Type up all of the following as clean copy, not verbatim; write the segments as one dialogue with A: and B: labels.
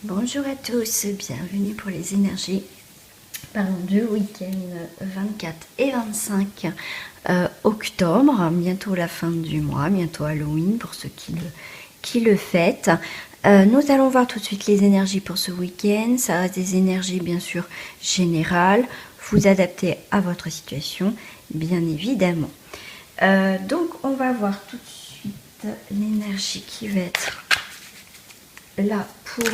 A: Bonjour à tous, bienvenue pour les énergies du week-end 24 et 25 octobre, bientôt la fin du mois, bientôt Halloween pour ceux qui le fêtent. Nous allons voir tout de suite les énergies pour ce week-end. Ça reste des énergies bien sûr générales, vous adaptez à votre situation bien évidemment. Donc on va voir tout de suite l'énergie qui va être là pour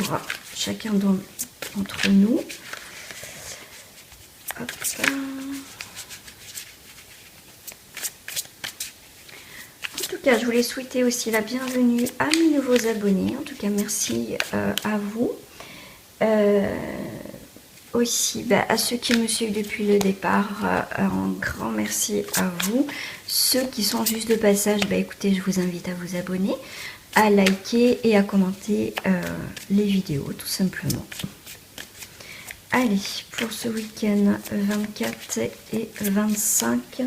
A: chacun d'entre nous. Hop. En tout cas, je voulais souhaiter aussi la bienvenue à mes nouveaux abonnés. En tout cas, merci à vous. Aussi, à ceux qui me suivent depuis le départ, un grand merci à vous. Ceux qui sont juste de passage, écoutez, je vous invite à vous abonner, à liker et à commenter les vidéos, tout simplement. Allez, pour ce week-end 24 et 25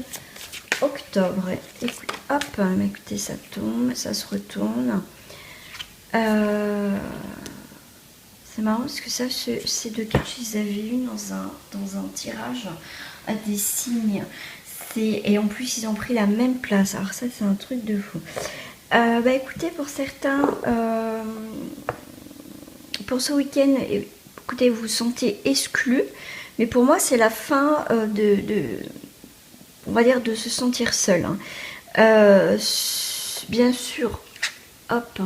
A: octobre. Écoute, hop, écoutez, ça tombe, ça se retourne. C'est marrant parce que ça, ces deux cartes, je les avais eues dans un tirage à des signes. Et en plus, ils ont pris la même place. Alors ça, c'est un truc de fou. Écoutez, pour certains, pour ce week-end, écoutez, vous vous sentez exclu. Mais pour moi, c'est la fin on va dire, de se sentir seul. Bien sûr, hop,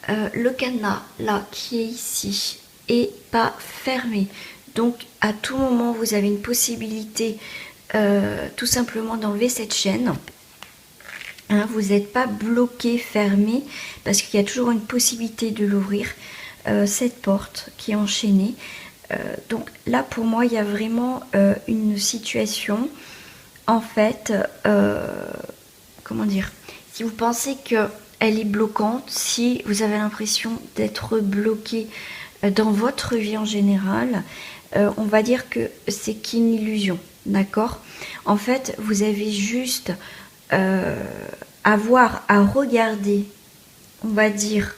A: le cadenas, là, qui est ici, est pas fermé. Donc, à tout moment, vous avez une possibilité, tout simplement, d'enlever cette chaîne. Hein, vous n'êtes pas bloqué, fermé, parce qu'il y a toujours une possibilité de l'ouvrir. Cette porte qui est enchaînée. Donc là, pour moi, il y a vraiment une situation, en fait, comment dire, si vous pensez qu'elle est bloquante, si vous avez l'impression d'être bloqué dans votre vie en général, on va dire que c'est qu'une illusion, d'accord? En fait, vous avez juste avoir à regarder, on va dire,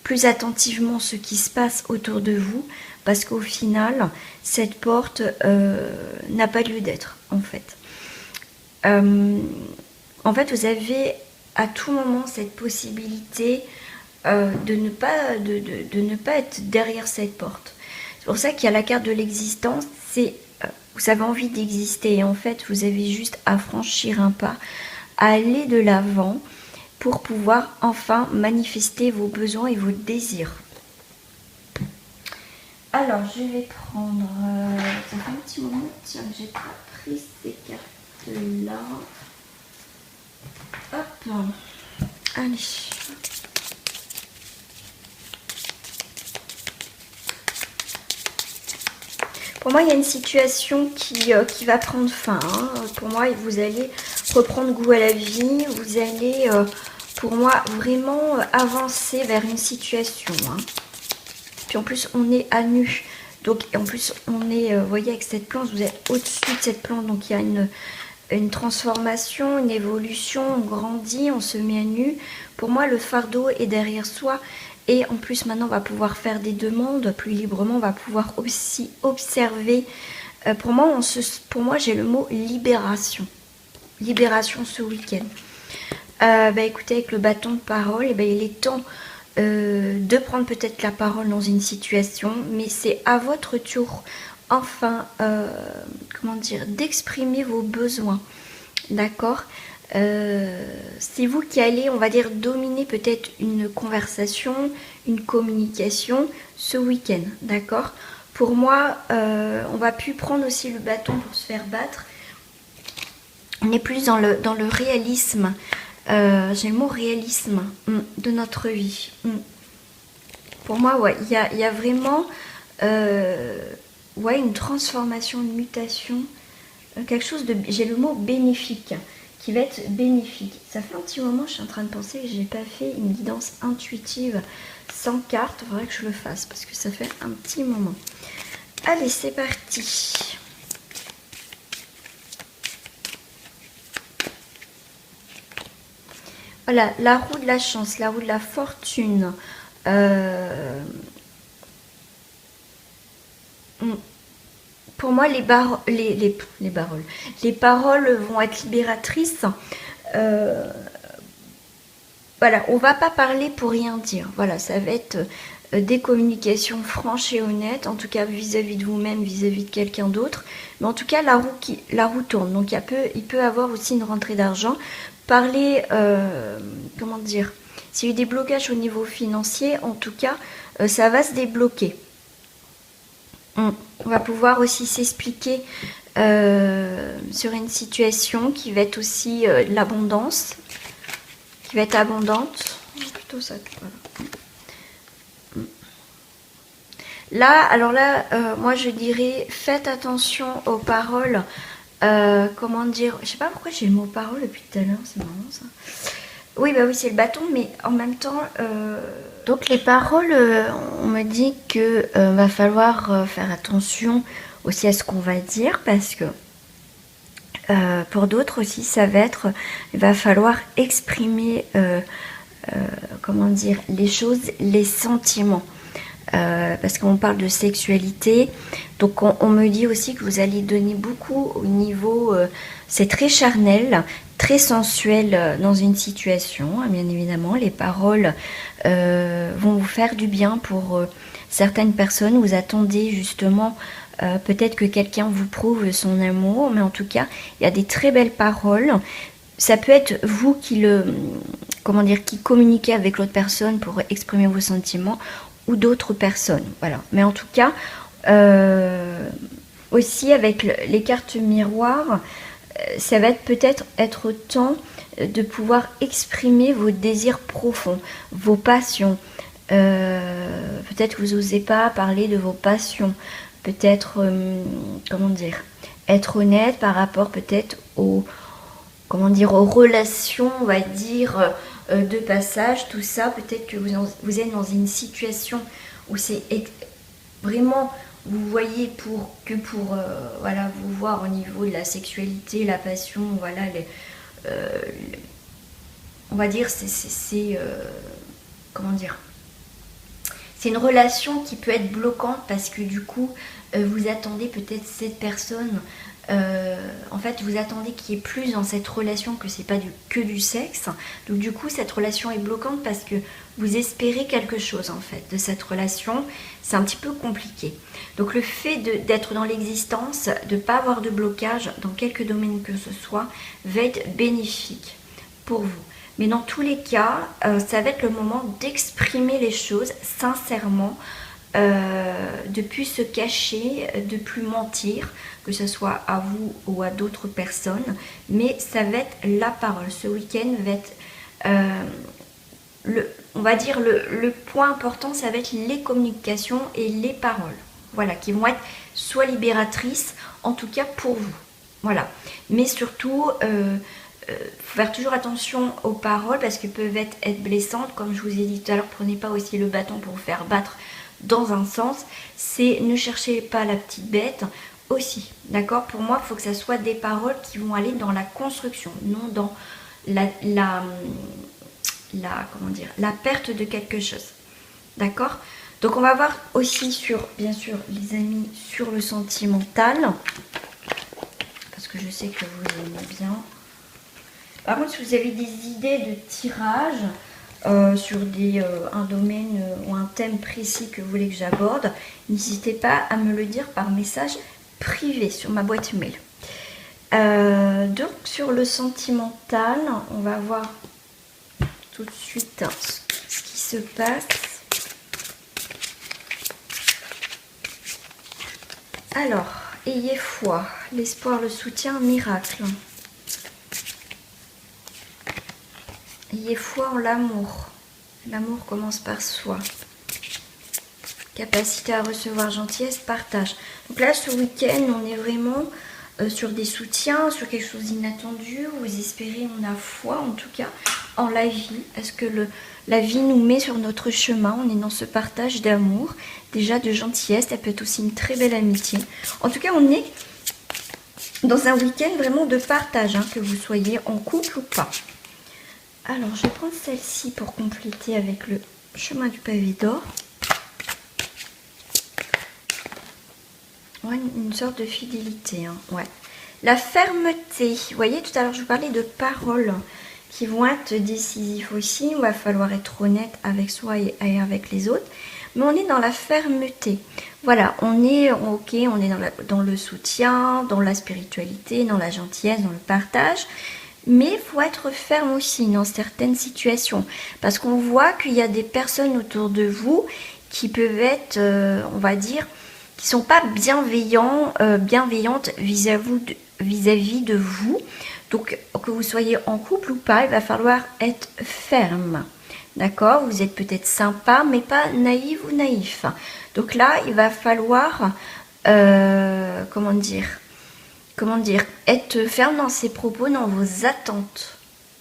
A: plus attentivement ce qui se passe autour de vous, parce qu'au final, cette porte n'a pas lieu d'être, en fait. En fait, vous avez à tout moment cette possibilité de ne pas être derrière cette porte. C'est pour ça qu'il y a la carte de l'existence, c'est vous avez envie d'exister et en fait, vous avez juste à franchir un pas, à aller de l'avant pour pouvoir enfin manifester vos besoins et vos désirs. Alors, je vais prendre... ça fait un petit moment que j'ai pas pris ces cartes-là. Hop. Allez. Pour moi, il y a une situation qui va prendre fin. Hein. Pour moi, vous allez reprendre goût à la vie. Vous allez, pour moi, vraiment avancer vers une situation. Hein. Puis en plus, on est à nu. Donc, en plus, on est, vous voyez, avec cette plante, vous êtes au-dessus de cette plante. Donc, il y a une transformation, une évolution. On grandit, on se met à nu. Pour moi, le fardeau est derrière soi. Et en plus, maintenant, on va pouvoir faire des demandes plus librement. On va pouvoir aussi observer. Pour moi, j'ai le mot libération. Libération ce week-end. Écoutez, avec le bâton de parole, il est temps de prendre peut-être la parole dans une situation, mais c'est à votre tour, enfin, comment dire, d'exprimer vos besoins, d'accord? C'est vous qui allez, on va dire, dominer peut-être une conversation, une communication ce week-end, d'accord? Pour moi, on va plus prendre aussi le bâton pour se faire battre. On est plus dans le réalisme. J'ai le mot réalisme de notre vie. Pour moi, ouais, il y a vraiment une transformation, une mutation, quelque chose de... J'ai le mot bénéfique, qui va être bénéfique. Ça fait un petit moment, je suis en train de penser que j'ai pas fait une guidance intuitive sans carte. Il faudrait que je le fasse, parce que ça fait un petit moment. Allez, c'est parti. Voilà, la roue de la chance, la roue de la fortune. Pour moi, les paroles vont être libératrices. Voilà, on va pas parler pour rien dire. Voilà, ça va être des communications franches et honnêtes, en tout cas vis-à-vis de vous-même, vis-à-vis de quelqu'un d'autre. Mais en tout cas, la roue tourne. Donc il peut avoir aussi une rentrée d'argent. Parler, comment dire, s'il y a eu des blocages au niveau financier, en tout cas, ça va se débloquer. On va pouvoir aussi s'expliquer sur une situation qui va être aussi de l'abondance, qui va être abondante. Plutôt ça, voilà. Là, alors là, moi je dirais, faites attention aux paroles. Comment dire, je sais pas pourquoi j'ai le mot parole depuis tout à l'heure, c'est marrant ça. Oui, bah oui, c'est le bâton, mais en même temps, donc les paroles, on me dit que va falloir faire attention aussi à ce qu'on va dire, parce que pour d'autres aussi, ça va être, il va falloir exprimer, comment dire, les choses, les sentiments. Parce qu'on parle de sexualité, donc on me dit aussi que vous allez donner beaucoup au niveau, c'est très charnel, très sensuel dans une situation, bien évidemment. Les paroles vont vous faire du bien pour certaines personnes. Vous attendez justement peut-être que quelqu'un vous prouve son amour, mais en tout cas, il y a des très belles paroles. Ça peut être vous qui comment dire, qui communiquez avec l'autre personne pour exprimer vos sentiments, ou d'autres personnes, voilà. Mais en tout cas, aussi avec les cartes miroirs, ça va peut-être être temps de pouvoir exprimer vos désirs profonds, vos passions. Peut-être que vous n'osez pas parler de vos passions, peut-être, comment dire, être honnête par rapport peut-être aux, comment dire, aux relations, on va dire, de passage, tout ça. Peut-être que vous êtes dans une situation où c'est vraiment, vous voyez voilà, vous voir au niveau de la sexualité, la passion, voilà, on va dire, comment dire, c'est une relation qui peut être bloquante parce que du coup, vous attendez peut-être cette personne. En fait, vous attendez qu'il y ait plus dans cette relation, que c'est pas que du sexe. Donc du coup, cette relation est bloquante parce que vous espérez quelque chose en fait de cette relation. C'est un petit peu compliqué. Donc le fait d'être dans l'existence, de ne pas avoir de blocage dans quelque domaine que ce soit, va être bénéfique pour vous. Mais dans tous les cas, ça va être le moment d'exprimer les choses sincèrement, de plus se cacher, de plus mentir, que ce soit à vous ou à d'autres personnes. Mais ça va être la parole. Ce week-end va être, on va dire, le point important, ça va être les communications et les paroles. Voilà, qui vont être soit libératrices, en tout cas pour vous. Voilà. Mais surtout, faut faire toujours attention aux paroles parce qu'elles peuvent être blessantes. Comme je vous ai dit tout à l'heure, prenez pas aussi le bâton pour vous faire battre dans un sens. C'est ne cherchez pas la petite bête aussi. D'accord? Pour moi, il faut que ça soit des paroles qui vont aller dans la construction, non dans comment dire, la perte de quelque chose. D'accord? Donc on va voir aussi sur, bien sûr, les amis, sur le sentimental. Parce que je sais que vous aimez bien. Par contre, si vous avez des idées de tirage sur un domaine ou un thème précis que vous voulez que j'aborde, n'hésitez pas à me le dire par message privé sur ma boîte mail. Donc sur le sentimental, on va voir tout de suite ce qui se passe. Alors, ayez foi, l'espoir, le soutien, miracle. Ayez foi en l'amour. L'amour commence par soi. Capacité à recevoir, gentillesse, partage. Donc là, ce week-end, on est vraiment sur des soutiens, sur quelque chose d'inattendu. Vous espérez, on a foi en tout cas en la vie. Est-ce que la vie nous met sur notre chemin? On est dans ce partage d'amour, déjà de gentillesse. Ça peut être aussi une très belle amitié. En tout cas, on est dans un week-end vraiment de partage, hein, que vous soyez en couple ou pas. Alors, je vais prendre celle-ci pour compléter avec le chemin du pavé d'or. Ouais, une sorte de fidélité, hein, ouais. La fermeté. Vous voyez, tout à l'heure, je vous parlais de paroles qui vont être décisives aussi. Il va falloir être honnête avec soi et avec les autres. Mais on est dans la fermeté. Voilà, on est ok, on est dans le soutien, dans la spiritualité, dans la gentillesse, dans le partage. Mais il faut être ferme aussi dans certaines situations. Parce qu'on voit qu'il y a des personnes autour de vous qui peuvent être, on va dire, qui ne sont pas bienveillantes vis-à-vis de vous. Donc, que vous soyez en couple ou pas, il va falloir être ferme. D'accord? Vous êtes peut-être sympa, mais pas naïve ou naïf. Donc là, il va falloir, comment dire, être ferme dans ses propos, dans vos attentes.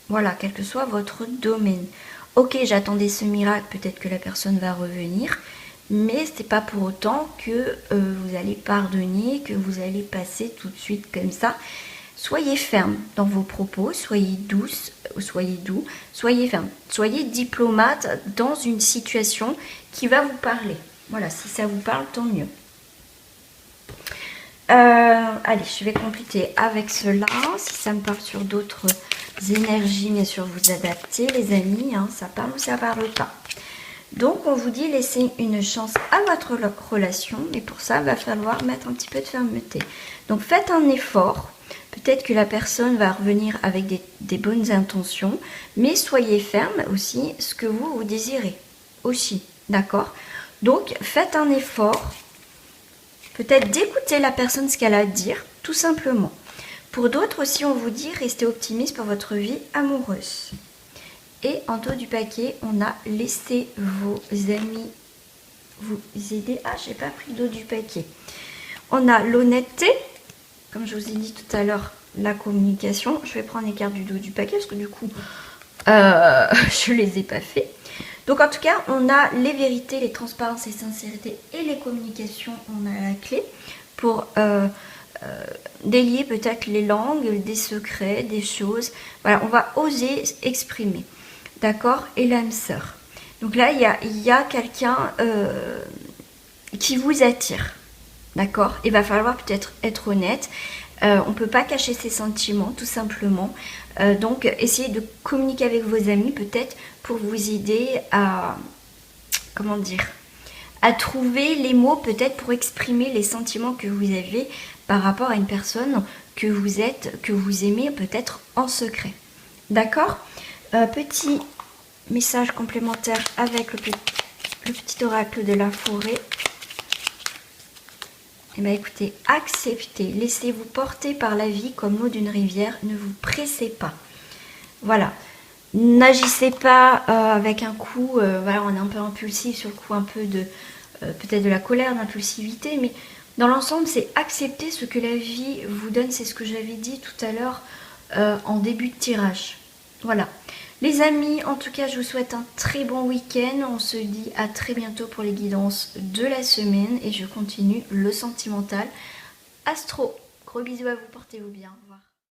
A: Voilà, quel que soit votre domaine. Ok, j'attendais ce miracle, peut-être que la personne va revenir, mais ce n'est pas pour autant que vous allez pardonner, que vous allez passer tout de suite comme ça. Soyez ferme dans vos propos, soyez douce, soyez doux, soyez ferme, soyez diplomate dans une situation qui va vous parler. Voilà, si ça vous parle, tant mieux. Allez, je vais compléter avec cela. Si ça me parle sur d'autres énergies, bien sûr, vous adaptez, les amis. Hein, ça parle ou ça parle pas. Donc, on vous dit laissez une chance à votre relation. Mais pour ça, il va falloir mettre un petit peu de fermeté. Donc, faites un effort. Peut-être que la personne va revenir avec des bonnes intentions. Mais soyez ferme aussi ce que vous désirez. Aussi, d'accord? Donc, faites un effort. Peut-être d'écouter la personne, ce qu'elle a à dire, tout simplement. Pour d'autres aussi, on vous dit, restez optimiste pour votre vie amoureuse. Et en dos du paquet, on a laissé vos amis vous aider. Ah, j'ai pas pris le dos du paquet. On a l'honnêteté, comme je vous ai dit tout à l'heure, la communication. Je vais prendre les cartes du dos du paquet parce que du coup, je les ai pas fait. Donc en tout cas, on a les vérités, les transparences, les sincérités et les communications. On a la clé pour délier peut-être les langues, des secrets, des choses. Voilà, on va oser exprimer. D'accord? Et l'âme sœur. Donc là, il y a quelqu'un qui vous attire. D'accord? Il va falloir peut-être être honnête. On ne peut pas cacher ses sentiments, tout simplement. Donc, essayez de communiquer avec vos amis, peut-être, pour vous aider à, comment dire, à trouver les mots, peut-être, pour exprimer les sentiments que vous avez par rapport à une personne que vous aimez, peut-être en secret. D'accord? Petit message complémentaire avec le petit oracle de la forêt. Eh bien écoutez, acceptez, laissez-vous porter par la vie comme l'eau d'une rivière, ne vous pressez pas. Voilà, n'agissez pas avec un coup, voilà, on est un peu impulsif sur le coup, un peu de peut-être de la colère, d'impulsivité, mais dans l'ensemble, c'est accepter ce que la vie vous donne, c'est ce que j'avais dit tout à l'heure en début de tirage. Voilà. Les amis, en tout cas, je vous souhaite un très bon week-end. On se dit à très bientôt pour les guidances de la semaine. Et je continue le sentimental astro. Gros bisous à vous, portez-vous bien.